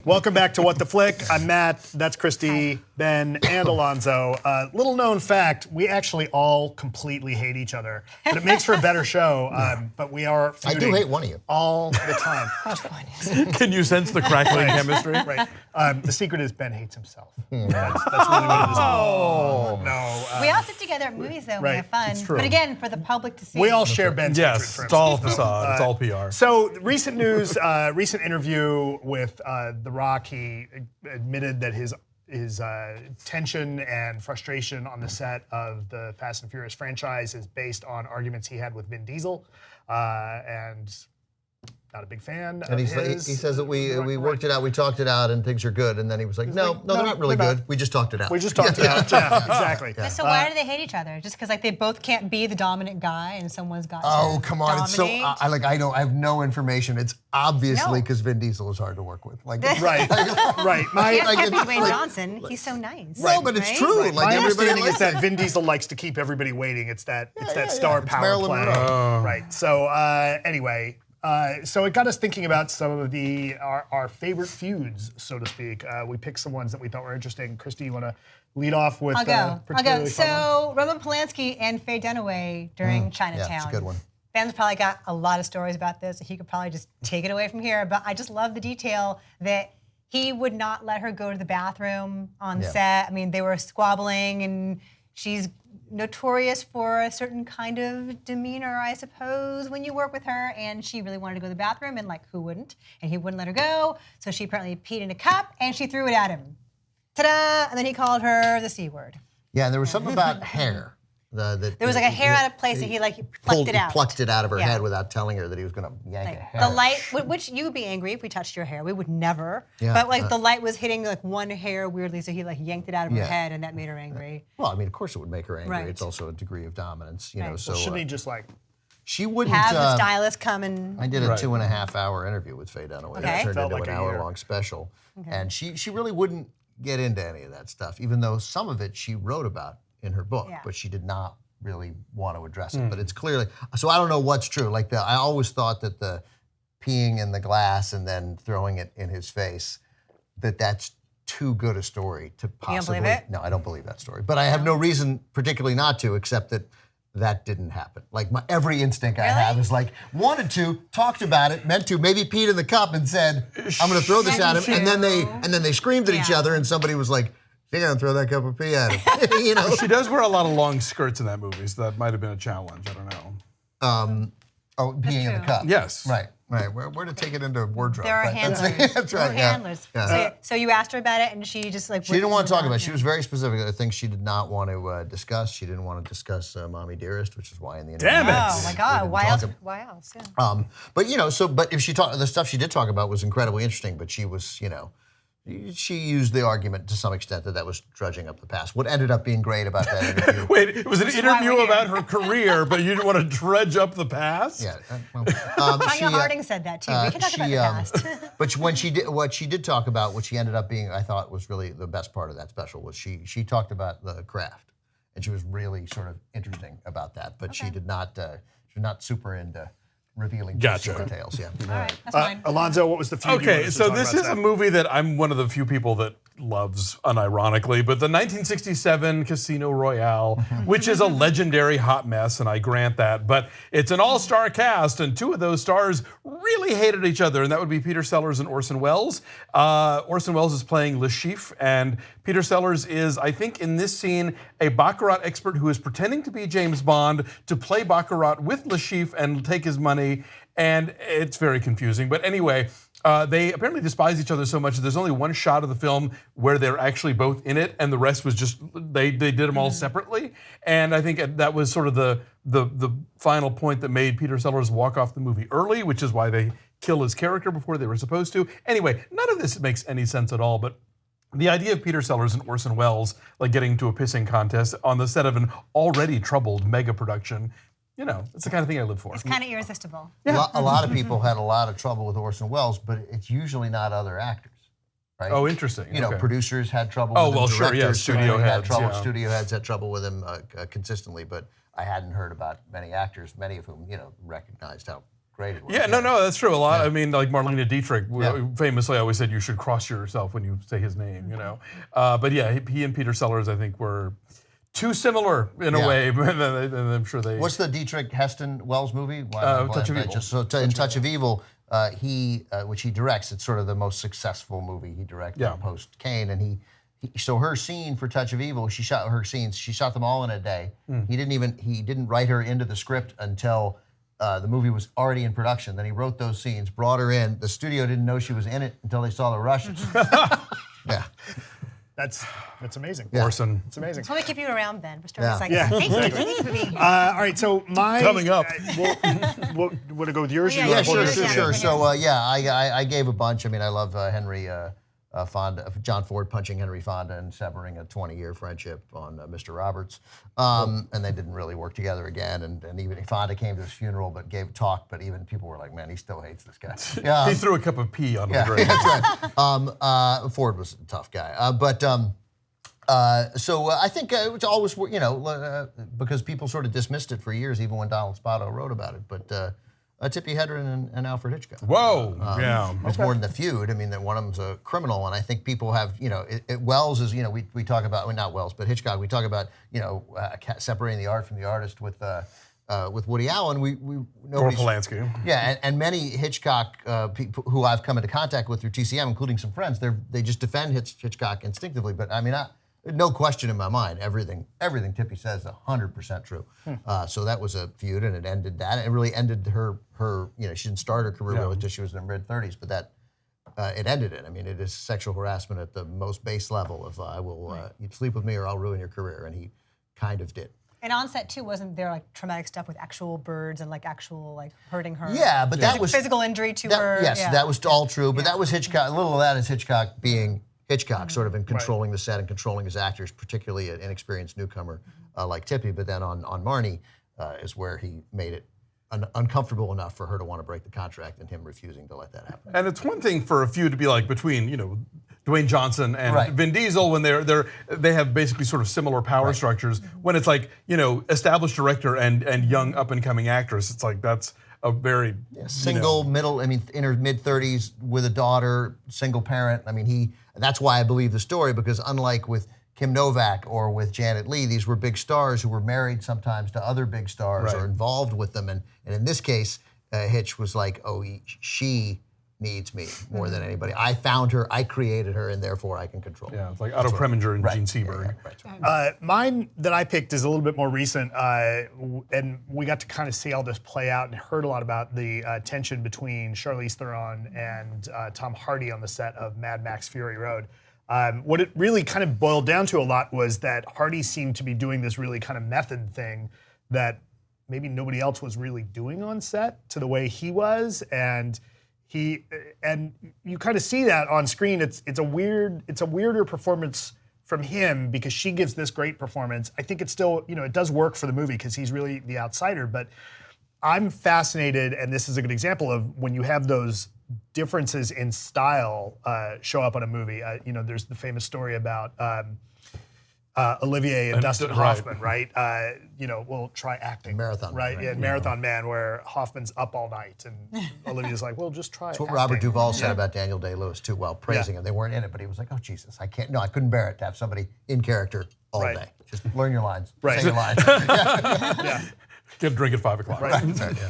Welcome back to What the Flick. I'm Matt, that's Christy, Ben, and Alonso. Little known fact, we actually all completely hate each other, but it makes for a better show. But we are I do hate one of you. All the time. Can you sense the crackling chemistry? Right. The secret is Ben hates himself. That's really what it is. Oh. No. We all sit together at movies, though. right, We have fun. it's true. But again, for the public to see. We all share Ben's hatred Yes, for it's all himself. facade. It's all PR. So, recent news, recent interview with The Rock, he admitted that his tension and frustration on the set of the Fast and Furious franchise is based on arguments he had with Vin Diesel, and not a big fan of And he his. says that we worked it out, we talked it out, and things are good. And then he was like, no, they're not really good. We just talked it out. We just talked it out. Yeah, exactly. But so why do they hate each other? Just because they both can't be the dominant guy and someone's got Oh, to come on. It's so, dominate? I have no information. It's obviously No. because Vin Diesel is hard to work with. Right. Right. You like, can't be it's Dwayne like- Johnson. He's so nice. No, but it's right? true. Right. Like My everybody understanding is likes that Vin Diesel likes to keep everybody waiting. It's that star It's power Marilyn play. Monroe. Right. So anyway, so it got us thinking about some of our favorite feuds, so to speak. We picked some ones that we thought were interesting. Christy, you want to lead off with? I'll go. Particularly fun one? So Roman Polanski and Faye Dunaway during Chinatown. Yeah, it's a good one. Ben's probably got a lot of stories about this. He could probably just take it away from here. But I just love the detail that he would not let her go to the bathroom on set. I mean, they were squabbling, and she's notorious for a certain kind of demeanor, I suppose, when you work with her. And she really wanted to go to the bathroom, and who wouldn't? And he wouldn't let her go. So she apparently peed in a cup, and she threw it at him. Ta-da! And then he called her the C word. Yeah, and there was something about hair. There was a hair out of place, and he plucked it out. Plucked it out of her Yeah. head without telling her that he was going to yank a hair. The light, which you would be angry if we touched your hair. We would never. Yeah, But the light was hitting one hair weirdly, so he yanked it out of her Yeah. head, and that made her angry. Well, I mean, of course it would make her angry. Right. It's also a degree of dominance, you know. Right. So Shouldn't he just she wouldn't. Have the stylist come and. I did a Right. 2.5-hour interview with Faye Dunaway. Okay. That turned Felt into like an a year. hour-long special. And she really wouldn't get into any of that stuff, even though some of it she wrote about in her book, Yeah. but she did not really want to address it. But it's clearly, so I don't know what's true. I always thought that the peeing in the glass and then throwing it in his face, that's too good a story to possibly. believe it? No, I don't believe that story. But I have no reason particularly not to, except that didn't happen. Every instinct I have is wanted to, talked about it, meant to, maybe peed in the cup and said, I'm going to throw this at him, and then they screamed at each other, and somebody was like, you're going to throw that cup of pee at him. You know? She does wear a lot of long skirts in that movie, so that might have been a challenge. I don't know. Peeing in the true. cup. Yes. Right. Where to take it into a wardrobe. There are right? handlers. That's There are right, yeah. handlers. Yeah. So you asked her about it, and she just She didn't want to talk about it. She was very specific. I think she did not want to discuss. She didn't want to discuss Mommy Dearest, which is why in the interview. Damn it. Oh my God! Why else? talk Why else? Yeah. But if she talked, the stuff she did talk about was incredibly interesting. But she was, she used the argument to some extent that was drudging up the past. What ended up being great about that interview. Wait, it was an why interview we're here. about her career, but you didn't want to dredge up the past? Yeah. Tanya Harding said that too. We can talk about the past. But what she did talk about, what she ended up being, I thought was really the best part of that special, was she talked about the craft, and she was really sort of interesting about that. But she did not super into revealing Gotcha. details. Yeah. All right, that's fine. Alonso, what was the feud? you wanted Okay, to so talk this about is a today? movie that I'm one of the few people that loves unironically, but the 1967 Casino Royale, which is a legendary hot mess, and I grant that, but it's an all-star cast, and two of those stars really hated each other, and that would be Peter Sellers and Orson Welles. Orson Welles is playing Le Chiffre, and Peter Sellers is, I think, in this scene, a Baccarat expert who is pretending to be James Bond to play Baccarat with Le Chiffre and take his money, and it's very confusing. But anyway, they apparently despise each other so much that there's only one shot of the film where they're actually both in it, and the rest was just, they did them all separately. And I think that was sort of the final point that made Peter Sellers walk off the movie early, which is why they kill his character before they were supposed to. Anyway, none of this makes any sense at all, but the idea of Peter Sellers and Orson Welles getting into a pissing contest on the set of an already troubled mega production, it's the kind of thing I live for. It's kind of irresistible. A lot of people had a lot of trouble with Orson Welles, but it's usually not other actors. Right? Oh, interesting. Okay. Producers had trouble Oh, with him. well, sure, yeah, Directors studio certainly had heads, trouble. yeah. Studio heads had trouble with him consistently, but I hadn't heard about many actors, many of whom recognized how great it was. Yeah, no, that's true. A lot. I mean, like Marlene Dietrich famously always said you should cross yourself when you say his name. You know, but yeah, he and Peter Sellers, I think, were too similar in a way, and I'm sure they. What's the Dietrich Heston Wells movie? Touch of Evil. In Touch of Evil, which he directs, it's sort of the most successful movie he directed post Kane, and so her scene for Touch of Evil, she shot her scenes. She shot them all in a day. He didn't write her into the script until the movie was already in production. Then he wrote those scenes, brought her in. The studio didn't know she was in it until they saw the rushes. Yeah. That's amazing. Orson. It's amazing. That's why we keep you around, Ben. For stories Yeah. like that. Thank you for being here. All right, so my Coming up. We'll to go with yours? Yeah, You wanna sure, hold yours? sure. So I gave a bunch. I mean, I love Henry Fonda, John Ford punching Henry Fonda and severing a 20-year friendship on Mr. Roberts, and they didn't really work together again. And even Fonda came to his funeral, but gave a talk. But even people were like, "Man, he still hates this guy." He threw a cup of pee on the Yeah, grave. that's right. Ford was a tough guy, so I think it's always, because people sort of dismissed it for years, even when Donald Spoto wrote about it. But Tippi Hedren and Alfred Hitchcock. Whoa, yeah. It's more than the feud. I mean, that one of them's a criminal, and I think people have, Wells is, we talk about, well, not Wells, but Hitchcock. We talk about, separating the art from the artist with Woody Allen. Or Nobody's, Polanski. yeah, and many Hitchcock people who I've come into contact with through TCM, including some friends, they just defend Hitchcock instinctively. But I mean, no question in my mind, everything Tippi says is 100% true. So that was a feud, and it ended that. It really ended her. She didn't start her career really until she was in her mid-30s, but that it ended it. I mean, it is sexual harassment at the most base level of I will you sleep with me or I'll ruin your career, and he kind of did. And on set too, wasn't there like traumatic stuff with actual birds and like actual like hurting her? Yeah, but that was physical injury to her. Yes, that was all true. But that was Hitchcock. A little of that is Hitchcock being Hitchcock, sort of in controlling the set and controlling his actors, particularly an inexperienced newcomer like Tippi. But then on Marnie is where he made it uncomfortable enough for her to want to break the contract, and him refusing to let that happen. And it's one thing for a feud to be like between, Dwayne Johnson and Vin Diesel when they have basically sort of similar power structures. When it's like, established director and young up and coming actress, it's like that's a very single in her mid-30s with a daughter, single parent. I mean, that's why I believe the story, because unlike with Kim Novak or with Janet Leigh, these were big stars who were married sometimes to other big stars or involved with them. And in this case, Hitch was like, she needs me more than anybody. I found her, I created her, and therefore I can control her. Yeah, it's like Otto Preminger and Gene Seberg. Mine that I picked is a little bit more recent, and we got to kind of see all this play out and heard a lot about the tension between Charlize Theron and Tom Hardy on the set of Mad Max Fury Road. What it really kind of boiled down to a lot was that Hardy seemed to be doing this really kind of method thing that maybe nobody else was really doing on set to the way he was, and you kind of see that on screen. It's a weirder performance from him because she gives this great performance. I think it's still, it does work for the movie because he's really the outsider, but I'm fascinated, and this is a good example of when you have those differences in style show up on a movie. There's the famous story about Olivier and Dustin Hoffman, right? We'll try acting. Marathon Man, right? Yeah, Marathon Man, where Hoffman's up all night, and Olivia's like, "Well, just try." That's what Robert Duvall said about Daniel Day-Lewis too, while praising him. They weren't in it, but he was like, "Oh Jesus, I couldn't bear it to have somebody in character all day. Just learn your lines, say your lines." Get a drink at 5 o'clock. Right. Yeah.